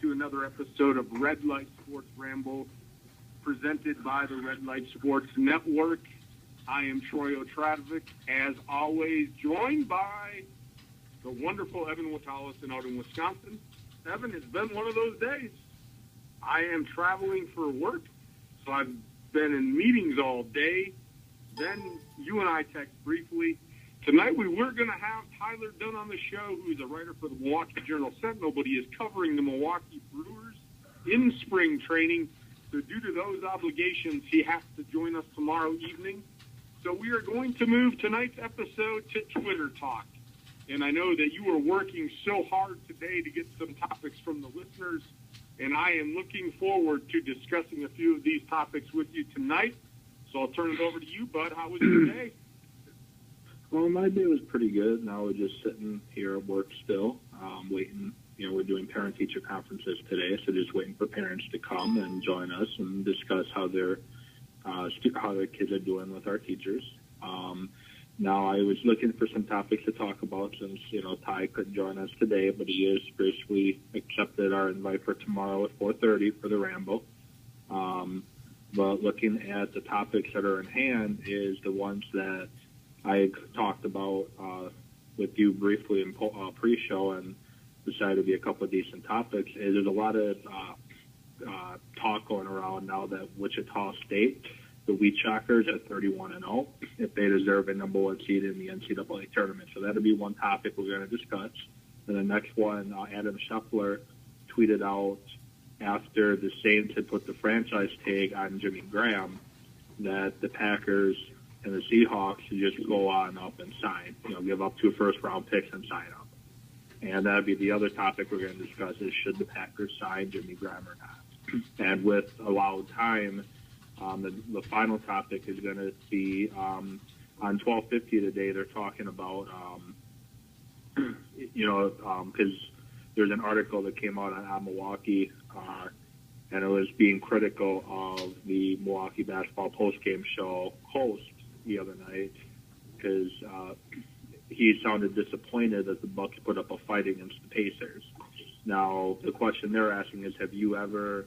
to another episode of Red Light Sports Ramble, presented by the Red Light Sports Network. I am Troy Otradovic, as always, joined by the wonderful Evan Watallison out in Wisconsin. Evan, it's been one of those days. I am traveling for work, so I've been in meetings all day. Then you and I text briefly. Tonight we were going to have Tyler Dunn on the show, who is a writer for the Milwaukee Journal-Sentinel, but he is covering the Milwaukee Brewers in spring training. So due to those obligations, he has to join us tomorrow evening. So we are going to move tonight's episode to Twitter Talk. And I know that you are working so hard today to get some topics from the listeners, and I am looking forward to discussing a few of these topics with you tonight. So I'll turn it over to you, Bud. How was your day? Well, my day was pretty good. Now we're just sitting here at work still, waiting. You know, we're doing parent-teacher conferences today, so just waiting for parents to come and join us and discuss how their kids are doing with our teachers. Now, I was looking for some topics to talk about since, Ty couldn't join us today, but he has graciously accepted our invite for tomorrow at 4:30 for the Ramble. But looking at the topics that are in hand is the ones that I talked about with you briefly in pre-show and decided to be a couple of decent topics. There's a lot of talk going around now that Wichita State, the Wichita Shockers, at 31-0, if they deserve a number one seed in the NCAA tournament. So that'll be one topic we're going to discuss. And the next one, Adam Scheffler tweeted out after the Saints had put the franchise tag on Jimmy Graham that the Packers and the Seahawks should just go on up and sign, give up 2 first-round picks and sign up. And that'd be the other topic we're going to discuss is should the Packers sign Jimmy Graham or not. And with allowed time, the final topic is going to be on 12:50 today. They're talking about, because there's an article that came out on Milwaukee, and it was being critical of the Milwaukee basketball postgame show host the other night because he sounded disappointed that the Bucks put up a fight against the Pacers. Now, the question they're asking is, have you ever,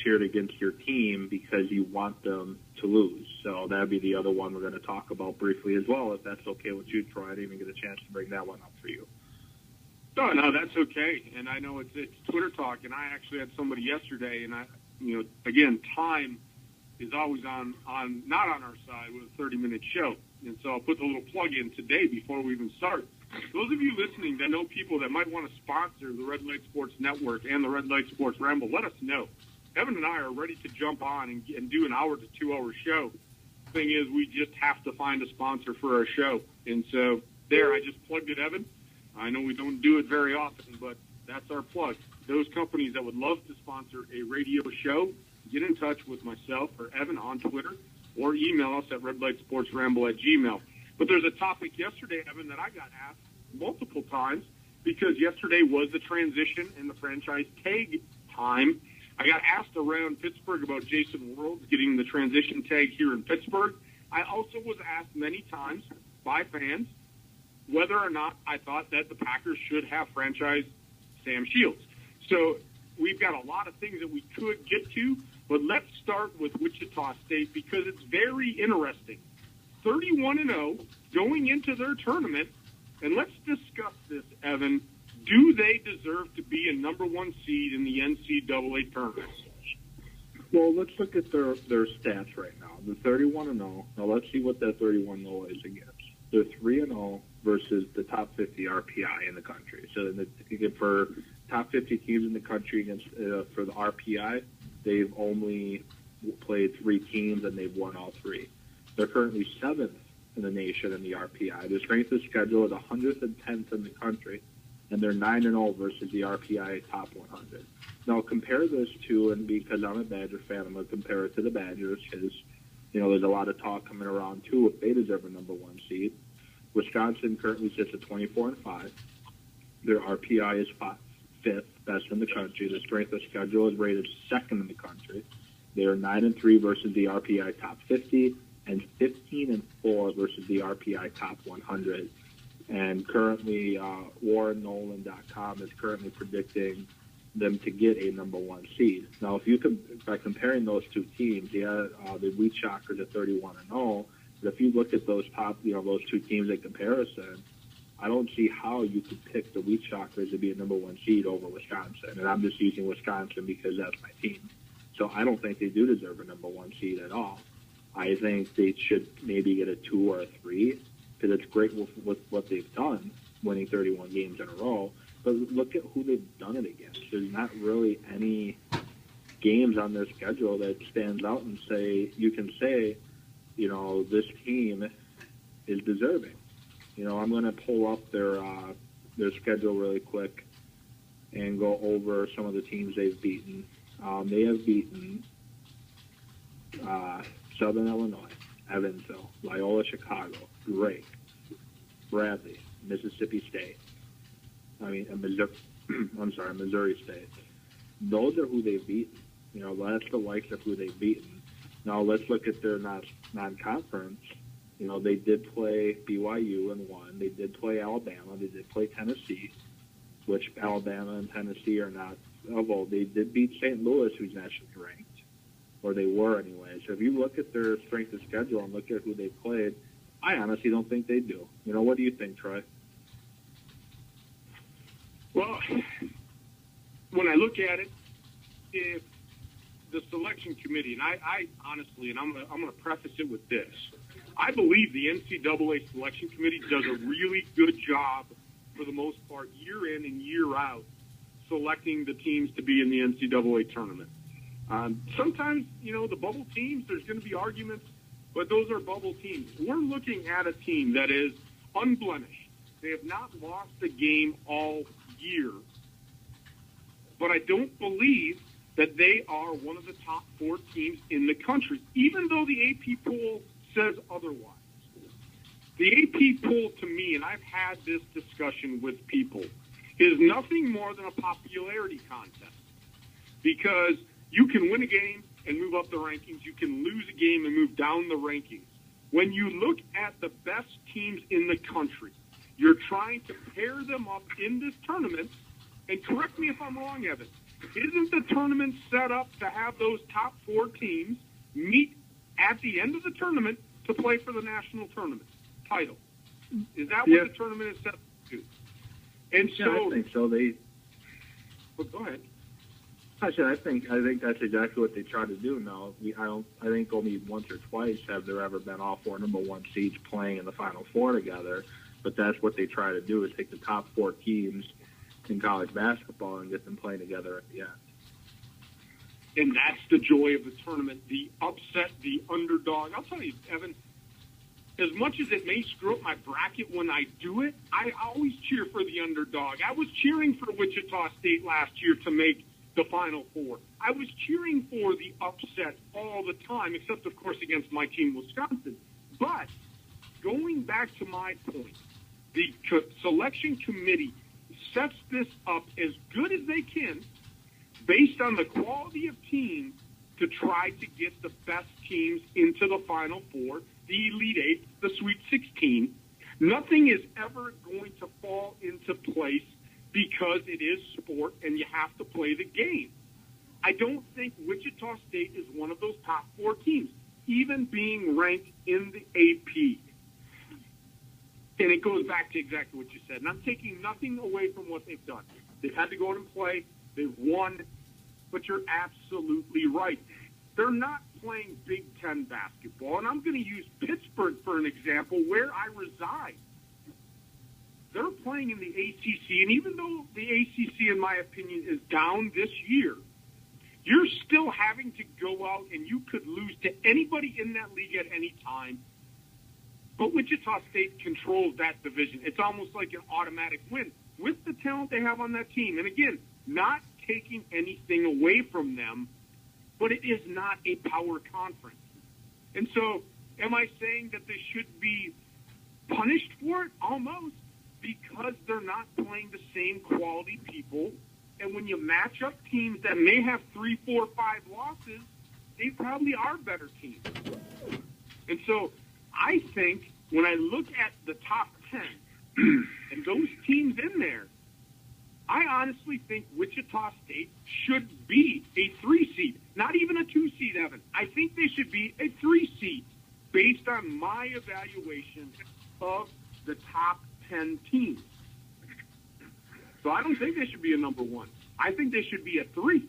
cheered against your team because you want them to lose? So that'd be the other one we're going to talk about briefly as well, if that's okay with you, Troy. I didn't even get a chance to bring that one up for you. No, that's okay. And I know it's Twitter Talk, and I actually had somebody yesterday, and again, time is always not on our side with a 30-minute show. And so I'll put the little plug in today before we even start. Those of you listening that know people that might want to sponsor the Red Light Sports Network and the Red Light Sports Ramble, let us know. Evan and I are ready to jump on and do an hour to 2 hour show. Thing is, we just have to find a sponsor for our show. And so there, I just plugged it, Evan. I know we don't do it very often, but that's our plug. Those companies that would love to sponsor a radio show, get in touch with myself or Evan on Twitter or email us at redlightsportsramble@gmail.com. But there's a topic yesterday, Evan, that I got asked multiple times because yesterday was the transition and the franchise tag time. I got asked around Pittsburgh about Jason World getting the transition tag here in Pittsburgh. I also was asked many times by fans whether or not I thought that the Packers should have franchise Sam Shields. So we've got a lot of things that we could get to, but let's start with Wichita State because it's very interesting. 31-0 going into their tournament, and let's discuss this, Evan. Do they deserve to be a number one seed in the NCAA tournament? Well, let's look at their stats right now. The 31-0. Now let's see what that 31-0 is against. They're 3-0 versus the top 50 RPI in the country. So for top 50 teams in the country against for the RPI, they've only played 3 teams and they've won all 3. They're currently 7th in the nation in the RPI. Their strength of schedule is 110th in the country, and they're 9-0 versus the RPI top 100. Now compare this to, and because I'm a Badger fan, I'm going to compare it to the Badgers because, there's a lot of talk coming around too if they deserve a number one seed. Wisconsin currently sits at 24-5. Their RPI is 5th best in the country. The strength of schedule is rated 2nd in the country. They are 9-3 versus the RPI top 50 and 15-4 versus the RPI top 100. And currently, WarrenNolan.com is currently predicting them to get a number one seed. Now, if you by comparing those two teams, the Wichita Shockers at 31-0, but if you look at those those two teams in comparison, I don't see how you could pick the Wichita Shockers to be a number one seed over Wisconsin. And I'm just using Wisconsin because that's my team. So I don't think they do deserve a number one seed at all. I think they should maybe get a 2 or a 3 because it's great with what they've done, winning 31 games in a row. But look at who they've done it against. There's not really any games on their schedule that stands out and you can say, this team is deserving. I'm going to pull up their schedule really quick and go over some of the teams they've beaten. They have beaten Southern Illinois, Evansville, Loyola Chicago, Drake, Bradley, Mississippi State. Missouri State. Those are who they've beaten. That's the likes of who they've beaten. Now let's look at their non-conference. They did play BYU and won. They did play Alabama. They did play Tennessee, which Alabama and Tennessee are not. Although they did beat St. Louis, who's nationally ranked, or they were anyway. So if you look at their strength of schedule and look at who they played, I honestly don't think they do. What do you think, Troy? Well, when I look at it, if the selection committee, and I honestly, and I'm going to preface it with this, I believe the NCAA selection committee does a really good job, for the most part, year in and year out, selecting the teams to be in the NCAA tournament. Sometimes, the bubble teams, there's going to be arguments, but those are bubble teams. We're looking at a team that is unblemished. They have not lost a game all year, but I don't believe that they are one of the top 4 teams in the country, even though the AP poll says otherwise. The AP poll, to me, and I've had this discussion with people, is nothing more than a popularity contest, because you can win a game and move up the rankings. You can lose a game and move down the rankings. When you look at the best teams in the country, you're trying to pair them up in this tournament, and correct me if I'm wrong, Evan, isn't the tournament set up to have those top 4 teams meet at the end of the tournament to play for the national tournament title? Is that what the tournament is set up to do? And so, I think so. Well, go ahead. I think that's exactly what they try to do now. I think only once or twice have there ever been all 4 number one seeds playing in the Final Four together. But that's what they try to do, is take the top 4 teams in college basketball and get them playing together at the end. And that's the joy of the tournament, the upset, the underdog. I'll tell you, Evan, as much as it may screw up my bracket when I do it, I always cheer for the underdog. I was cheering for Wichita State last year to make the Final Four. I was cheering for the upset all the time, except, of course, against my team, Wisconsin. But going back to my point, the selection committee sets this up as good as they can based on the quality of team to try to get the best teams into the Final Four, the Elite Eight, the Sweet 16. Nothing is ever going to fall into place because it is sport and you have to play the game. I don't think Wichita State is one of those top 4 teams, even being ranked in the AP. And it goes back to exactly what you said. And I'm taking nothing away from what they've done. They've had to go out and play. They've won. But you're absolutely right. They're not playing Big Ten basketball. And I'm going to use Pittsburgh for an example, where I reside. They're playing in the ACC. And even though the ACC, in my opinion, is down this year, you're still having to go out and you could lose to anybody in that league at any time. But Wichita State controls that division. It's almost like an automatic win with the talent they have on that team. And again, not taking anything away from them, but it is not a power conference. And so am I saying that they should be punished for it? Almost, because they're not playing the same quality people. And when you match up teams that may have 3, 4, 5 losses, they probably are better teams. And so I think when I look at the top 10 and those teams in there, I honestly think Wichita State should be a 3 seed, not even a 2 seed, Evan. I think they should be a 3 seed based on my evaluation of the top 10 teams. So I don't think they should be a number 1. I think they should be a 3.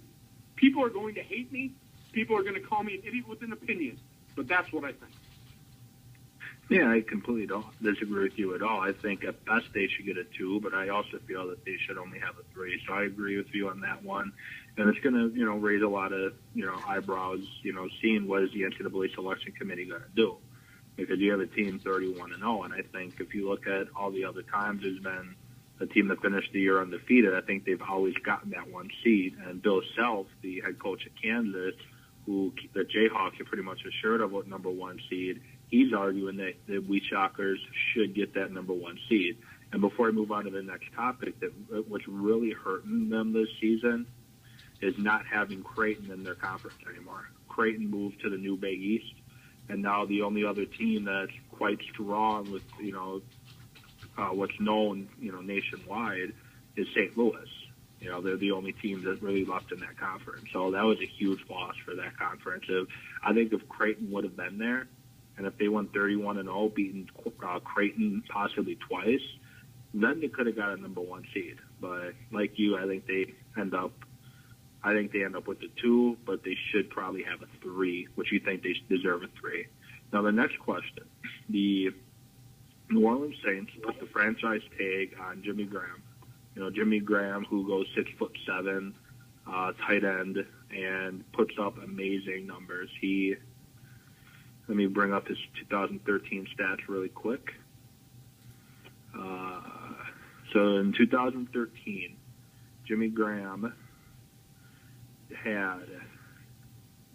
People are going to hate me. People are going to call me an idiot with an opinion, but that's what I think. Yeah, I completely don't disagree with you at all. I think at best they should get a 2, but I also feel that they should only have a 3. So I agree with you on that one. And it's going to, raise a lot of, eyebrows, seeing what is the NCAA selection committee going to do. Because you have a team 31-0, and I think if you look at all the other times there's been a team that finished the year undefeated, I think they've always gotten that 1 seed. And Bill Self, the head coach at Kansas, who the Jayhawks are pretty much assured of what number 1 seed, he's arguing that the we Shockers should get that number 1 seed. And before I move on to the next topic, that what's really hurting them this season is not having Creighton in their conference anymore. Creighton moved to the new Big East, and now the only other team that's quite strong with, what's known, nationwide is St. Louis. They're the only team that really left in that conference. So that was a huge loss for that conference. I think if Creighton would have been there, and if they went 31-0, beating Creighton possibly twice, then they could have got a number 1 seed. But like you, I think they end up with a 2, but they should probably have a 3, which you think they deserve a 3. Now the next question: the New Orleans Saints put the franchise tag on Jimmy Graham. Jimmy Graham, who goes 6'7", tight end, and puts up amazing numbers. Let me bring up his 2013 stats really quick. So in 2013, Jimmy Graham had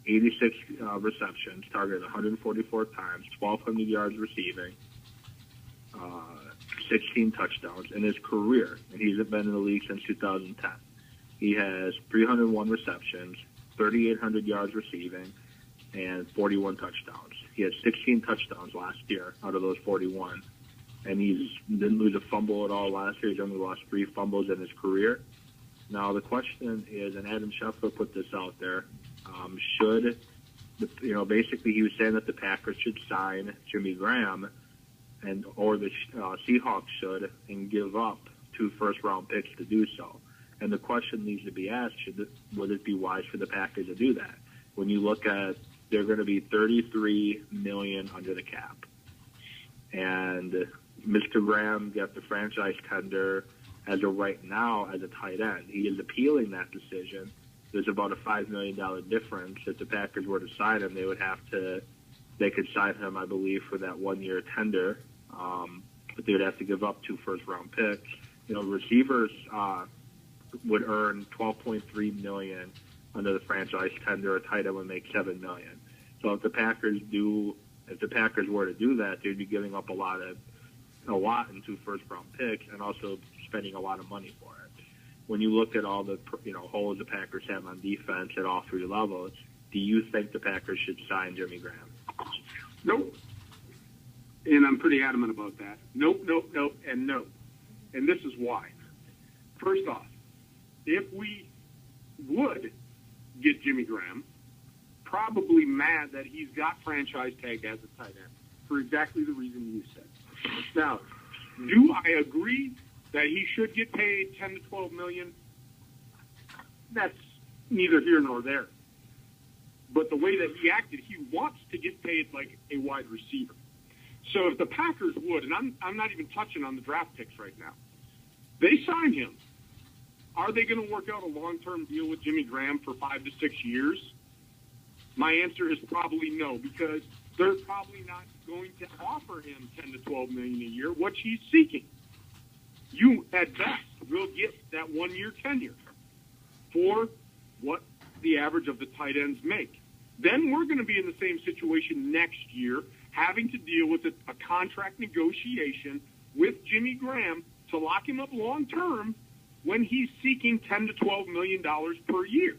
86 receptions, targeted 144 times, 1,200 yards receiving, 16 touchdowns in his career, and he's been in the league since 2010. He has 301 receptions, 3,800 yards receiving, and 41 touchdowns. He had 16 touchdowns last year out of those 41, and he didn't lose a fumble at all last year. He's only lost 3 fumbles in his career. Now the question is, and Adam Schefter put this out there, basically he was saying that the Packers should sign Jimmy Graham, or the Seahawks should, and give up 2 first-round picks to do so. And the question needs to be asked: would it be wise for the Packers to do that? When you look at, they're going to be $33 million under the cap, and Mr. Graham got the franchise tender as of right now as a tight end. He is appealing that decision. There's about a $5 million difference. If the Packers were to sign him, they could sign him, I believe, for that 1-year tender, but they would have to give up 2 first-round picks. Receivers would earn $12.3 million under the franchise tender. A tight end would make $7 million. So if the Packers were to do that, they'd be giving up a lot in 2 first-round picks, and also spending a lot of money for it. When you look at all the holes the Packers have on defense at all 3 levels, do you think the Packers should sign Jimmy Graham? Nope. And I'm pretty adamant about that. Nope, and no. And this is why. First off, if we would get Jimmy Graham, probably mad that he's got franchise tag as a tight end for exactly the reason you said. Now, do I agree that he should get paid $10 to $12 million? That's neither here nor there. But the way that he acted, he wants to get paid like a wide receiver. So if the Packers would, and I'm not even touching on the draft picks right now, they sign him. Are they going to work out a long-term deal with Jimmy Graham for 5 to 6 years? My answer is probably no, because they're probably not going to offer him $10 to $12 million a year, which he's seeking. You, at best, will get that 1-year tenure for what the average of the tight ends make. Then we're going to be in the same situation next year, having to deal with a contract negotiation with Jimmy Graham to lock him up long-term when he's seeking $10 to $12 million per year.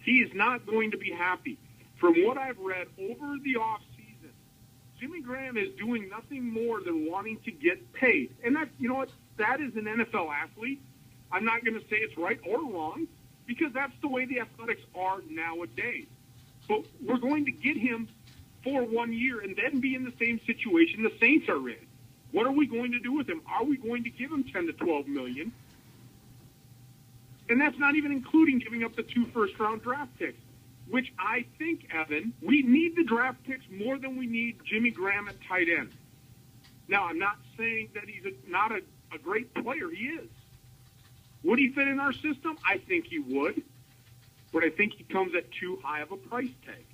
He is not going to be happy. From what I've read over the offseason, Jimmy Graham is doing nothing more than wanting to get paid. And that, you know what, that is an NFL athlete. I'm not going to say it's right or wrong because that's the way the Athletics are nowadays. But we're going to get him for 1 year and then be in the same situation the Saints are in. What are we going to do with him? Are we going to give him $10 to $12 million? And that's not even including giving up the 2 first-round draft picks, which I think, Evan, we need the draft picks more than we need Jimmy Graham at tight end. Now, I'm not saying that he's not a great player. He is. Would he fit in our system? I think he would. But I think he comes at too high of a price tag,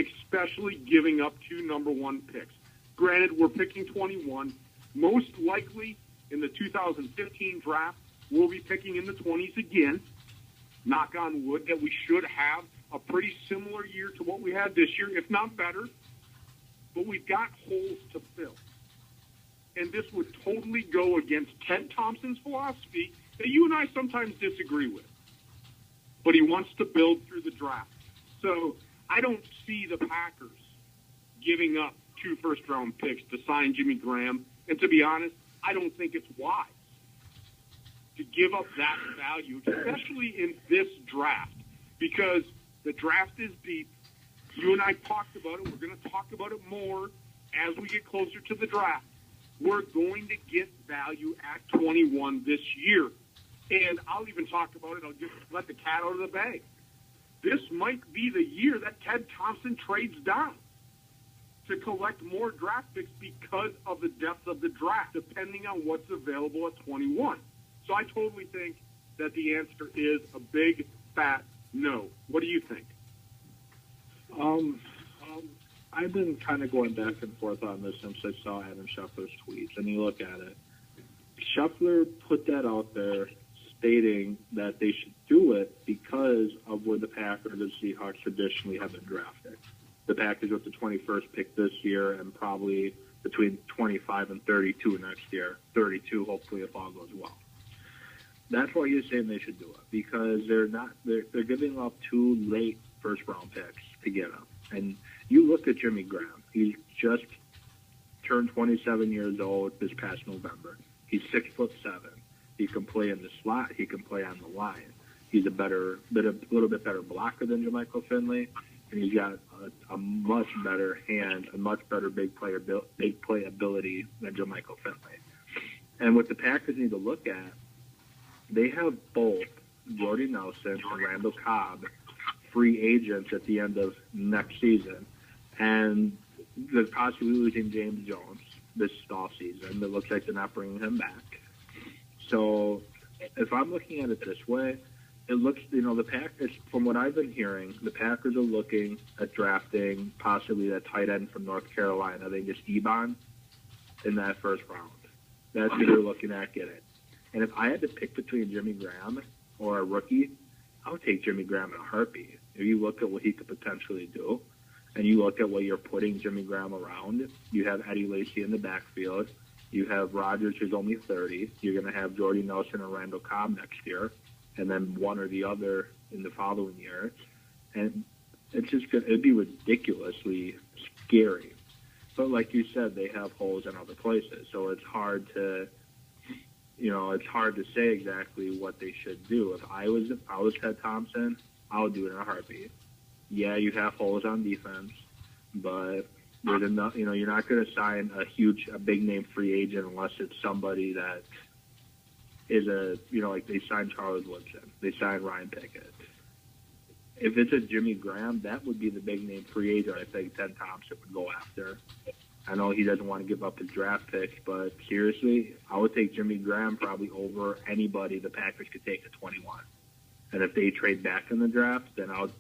especially giving up 2 number 1 picks. Granted, we're picking 21. Most likely in the 2015 draft, we'll be picking in the 20s again. Knock on wood that we should have a pretty similar year to what we had this year, if not better. But we've got holes to fill. And this would totally go against Ted Thompson's philosophy that you and I sometimes disagree with. But he wants to build through the draft. So I don't see the Packers giving up 2 first-round picks to sign Jimmy Graham. And to be honest, I don't think it's wise to give up that value, especially in this draft, because the draft is deep. You and I talked about it. We're going to talk about it more as we get closer to the draft. We're going to get value at 21 this year. And I'll even talk about it. I'll just let the cat out of the bag. This might be the year that Ted Thompson trades down to collect more draft picks because of the depth of the draft, depending on what's available at 21. So I totally think that the answer is a big, fat no. What do you think? I've been kind of going back and forth on this since I saw Adam Scheffler's tweets, and you look at it. Scheffler put that out there stating that they should do it because of where the Packers and Seahawks traditionally have been drafted. The Packers with the 21st pick this year and probably between 25 and 32 next year. 32, hopefully, if all goes well. That's why he's saying they should do it, because they're giving up 2 late first-round picks to get him. And you look at Jimmy Graham. He just turned 27 years old this past November. He's 6'7". He can play in the slot. He can play on the line. He's a little bit better blocker than Jermichael Finley, and he's got a much better hand, a much better big play ability than Jermichael Finley. And what the Packers need to look at, they have both Jordy Nelson and Randall Cobb free agents at the end of next season, and they're possibly losing James Jones this offseason. It looks like they're not bringing him back. So if I'm looking at it this way, it looks, the Packers, from what I've been hearing, the Packers are looking at drafting possibly that tight end from North Carolina. They just Ebon in that first round. That's who they're looking at getting. And if I had to pick between Jimmy Graham or a rookie, I would take Jimmy Graham in a heartbeat. If you look at what he could potentially do, and you look at what you're putting Jimmy Graham around, you have Eddie Lacy in the backfield. You have Rodgers, who's only 30. You're going to have Jordy Nelson and Randall Cobb next year, and then one or the other in the following year. And it's just it'd be ridiculously scary. But like you said, they have holes in other places, so it's hard to say exactly what they should do. If I was Ted Thompson, I would do it in a heartbeat. Yeah, you have holes on defense, but there's enough. You're not going to sign a big name free agent unless it's somebody that is like they signed Charles Woodson, they signed Ryan Pickett. If it's a Jimmy Graham, that would be the big name free agent I think Ted Thompson would go after. I know he doesn't want to give up his draft picks, but seriously, I would take Jimmy Graham probably over anybody the Packers could take at 21. And if they trade back in the draft, then I'll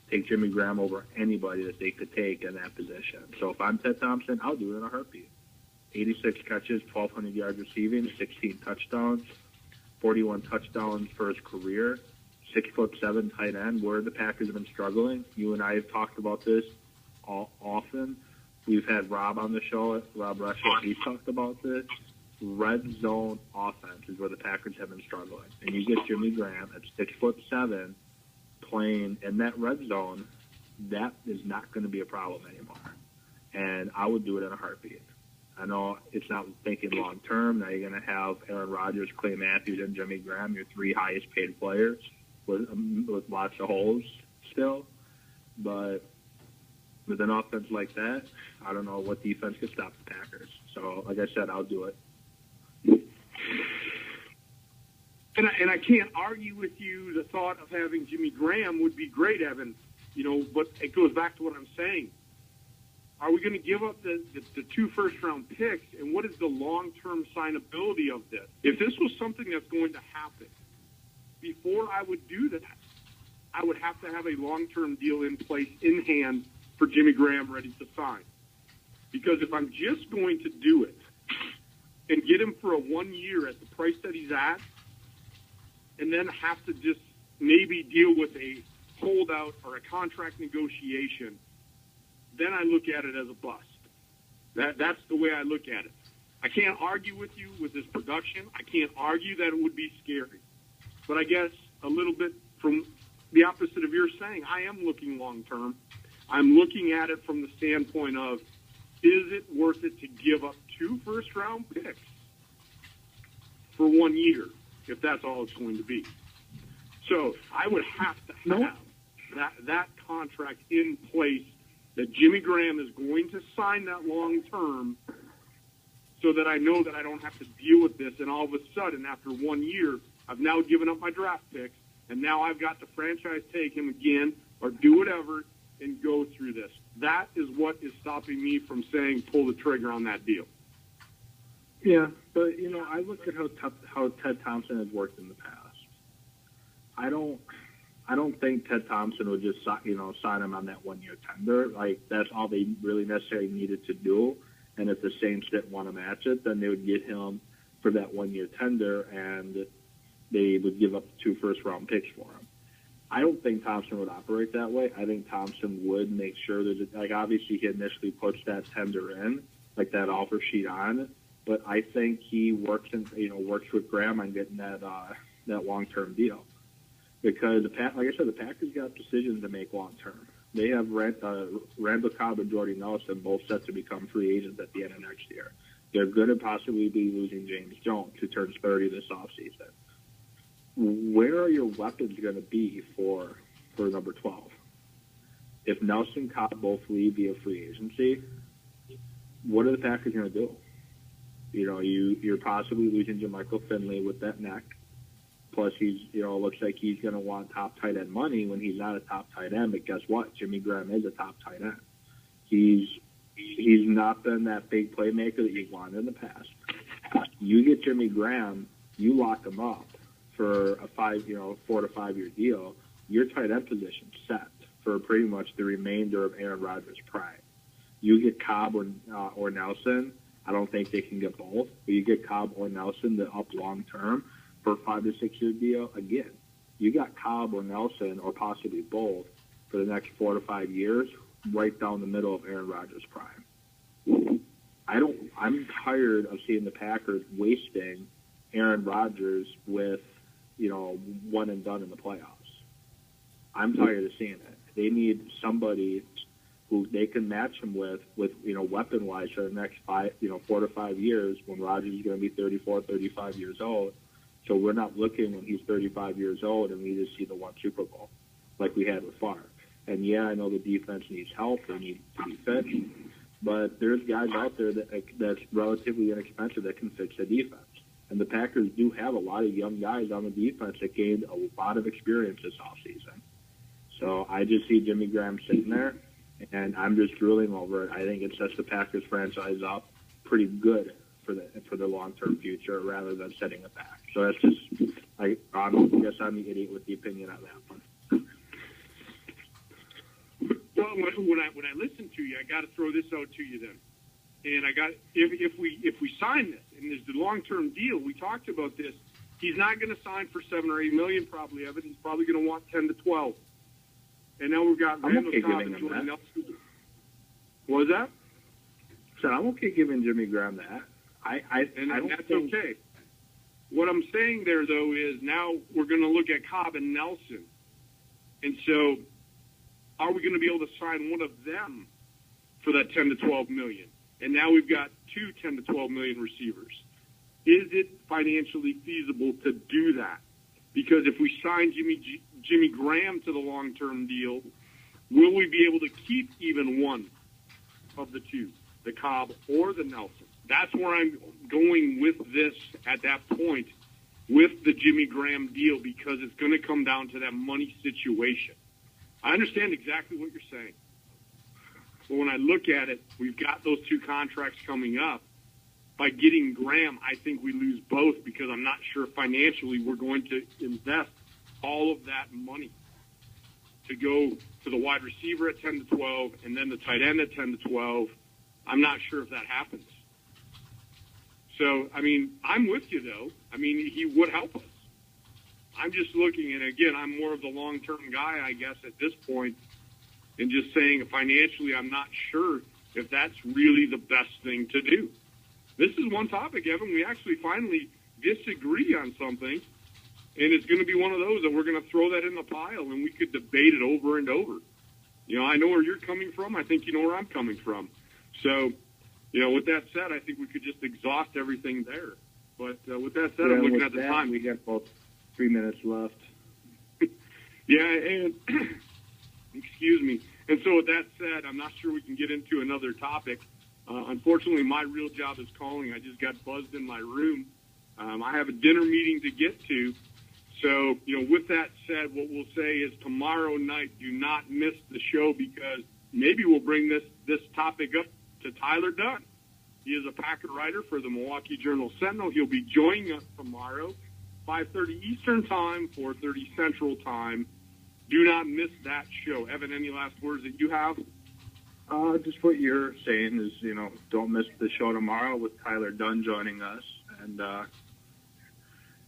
take Jimmy Graham over anybody that they could take in that position. So if I'm Ted Thompson, I'll do it in a heartbeat. 86 catches, 1,200 yards receiving, 16 touchdowns, 41 touchdowns for his career, 6'7" tight end. Where the Packers have been struggling, you and I have talked about this often. We've had Rob on the show, Rob Russell. He's talked about this. Red zone offense is where the Packers have been struggling. And you get Jimmy Graham at 6'7", playing in that red zone, that is not going to be a problem anymore. And I would do it in a heartbeat. I know it's not thinking long term. Now you're going to have Aaron Rodgers, Clay Matthews, and Jimmy Graham, your three highest paid players with lots of holes still. But with an offense like that, I don't know what defense could stop the Packers. So, like I said, I'll do it. And I can't argue with you. The thought of having Jimmy Graham would be great, Evan. But it goes back to what I'm saying. Are we going to give up the 2 first-round picks, and what is the long-term signability of this? If this was something that's going to happen, before I would do that, I would have to have a long-term deal in place in hand for Jimmy Graham ready to sign. Because if I'm just going to do it and get him for a 1 year at the price that he's at, and then have to just maybe deal with a holdout or a contract negotiation, then I look at it as a bust. That's the way I look at it. I can't argue with you with this production. I can't argue that it would be scary. But I guess a little bit from the opposite of your saying, I am looking long-term. I'm looking at it from the standpoint of, is it worth it to give up 2 first-round picks for 1 year, if that's all it's going to be? So I would have to have that contract in place, that Jimmy Graham is going to sign that long-term, so that I know that I don't have to deal with this. And all of a sudden, after 1 year, I've now given up my draft picks, and now I've got to franchise tag him again or do whatever and go through this. That is what is stopping me from saying pull the trigger on that deal. Yeah, but, I look at how Ted Thompson has worked in the past. I don't think Ted Thompson would just, sign him on that 1 year tender. Like, that's all they really necessarily needed to do. And if the Saints didn't want to match it, then they would get him for that 1 year tender, and they would give up 2 first-round picks for him. I don't think Thompson would operate that way. I think Thompson would make sure that, obviously he initially puts that tender in, like that offer sheet on, but I think he works with Graham on getting that long-term deal. Because, like I said, the Packers got decisions to make long-term. They have Randall Cobb and Jordy Nelson both set to become free agents at the end of next year. They're going to possibly be losing James Jones, who turns 30 this offseason. Where are your weapons going to be for number 12? If Nelson, Cobb both leave via free agency, what are the Packers going to do? You're possibly losing Jermichael Finley with that neck. Plus, looks like he's going to want top tight end money when he's not a top tight end. But guess what? Jimmy Graham is a top tight end. He's not been that big playmaker that you wanted in the past. You get Jimmy Graham, you lock him up for a 4 to 5 year deal. Your tight end position's set for pretty much the remainder of Aaron Rodgers' prime. You get Cobb or Nelson. I don't think they can get both, but you get Cobb or Nelson to up long term for a 5 to 6 year deal. Again, you got Cobb or Nelson or possibly both for the next 4 to 5 years, right down the middle of Aaron Rodgers' prime. I'm tired of seeing the Packers wasting Aaron Rodgers with, one and done in the playoffs. I'm tired of seeing it. They need somebody who they can match him with weapon-wise for the next 4 to 5 years when Rodgers is going to be 34, 35 years old. So we're not looking when he's 35 years old and we just see the one Super Bowl like we had with Favre. And, yeah, I know the defense needs help. They need to be fixed. But there's guys out there that's relatively inexpensive that can fix the defense. And the Packers do have a lot of young guys on the defense that gained a lot of experience this offseason. So I just see Jimmy Graham sitting there, and I'm just drooling over it. I think it sets the Packers franchise up pretty good for the long-term future rather than setting it back. So that's just, I guess I'm the idiot with the opinion on that one. Well, when I listen to you, I got to throw this out to you then. And if we sign this and there's the long-term deal, we talked about this. He's not going to sign for $7 or $8 million probably of it. He's probably going to want 10 to 12. And now we've got Randall Cobb and Jordy Nelson. What was that? So I'm okay giving Jimmy Graham that. That's okay. What I'm saying there, though, is now we're going to look at Cobb and Nelson. And so are we going to be able to sign one of them for that 10 to 12 million? And now we've got two 10 to 12 million receivers. Is it financially feasible to do that? Because if we sign Jimmy Graham to the long-term deal, will we be able to keep even one of the two, the Cobb or the Nelson? That's where I'm going with this at that point with the Jimmy Graham deal, because it's going to come down to that money situation. I understand exactly what you're saying. But when I look at it, we've got those two contracts coming up. By getting Graham, I think we lose both, because I'm not sure financially we're going to invest all of that money to go to the wide receiver at 10 to 12 and then the tight end at 10 to 12. I'm not sure if that happens. So, I mean, I'm with you, though. I mean, he would help us. I'm just looking, and again, I'm more of the long-term guy, I guess, at this point, and just saying financially I'm not sure if that's really the best thing to do. This is one topic, Evan, we actually finally disagree on something, and it's going to be one of those that we're going to throw that in the pile, and we could debate it over and over. You know, I know where you're coming from. I think you know where I'm coming from. So, you know, with that said, I think we could just exhaust everything there. But with that said, I'm looking at the time. We got about 3 minutes left. Yeah, and excuse me. And so with that said, I'm not sure we can get into another topic. Unfortunately, my real job is calling. I just got buzzed in my room. I have a dinner meeting to get to. So, you know, with that said, what we'll say is tomorrow night, do not miss the show, because maybe we'll bring this topic up to Tyler Dunn. He is a Packer writer for the Milwaukee Journal-Sentinel. He'll be joining us tomorrow, 5:30 Eastern Time, 4:30 Central Time. Do not miss that show. Evan, any last words that you have? Just what you're saying is, you know, don't miss the show tomorrow with Tyler Dunn joining us, and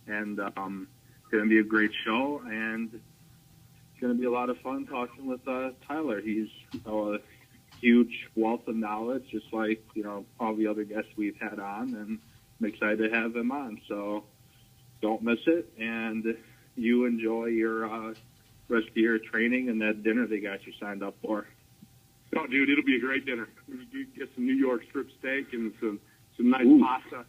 it's going to be a great show, and it's going to be a lot of fun talking with Tyler. He's a huge wealth of knowledge, just like, you know, all the other guests we've had on, and I'm excited to have him on. So don't miss it, and you enjoy your rest of your training and that dinner they got you signed up for. Oh, dude, it'll be a great dinner. You get some New York strip steak and some nice pasta.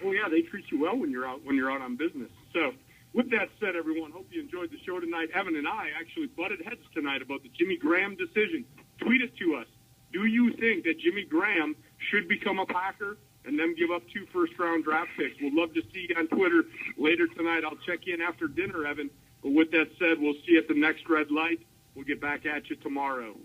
Oh yeah, they treat you well when you're out on business. So, with that said, everyone, hope you enjoyed the show tonight. Evan and I actually butted heads tonight about the Jimmy Graham decision. Tweet it to us. Do you think that Jimmy Graham should become a Packer and then give up 2 first-round draft picks? We'd love to see you on Twitter later tonight. I'll check in after dinner, Evan. But with that said, we'll see you at the next red light. We'll get back at you tomorrow.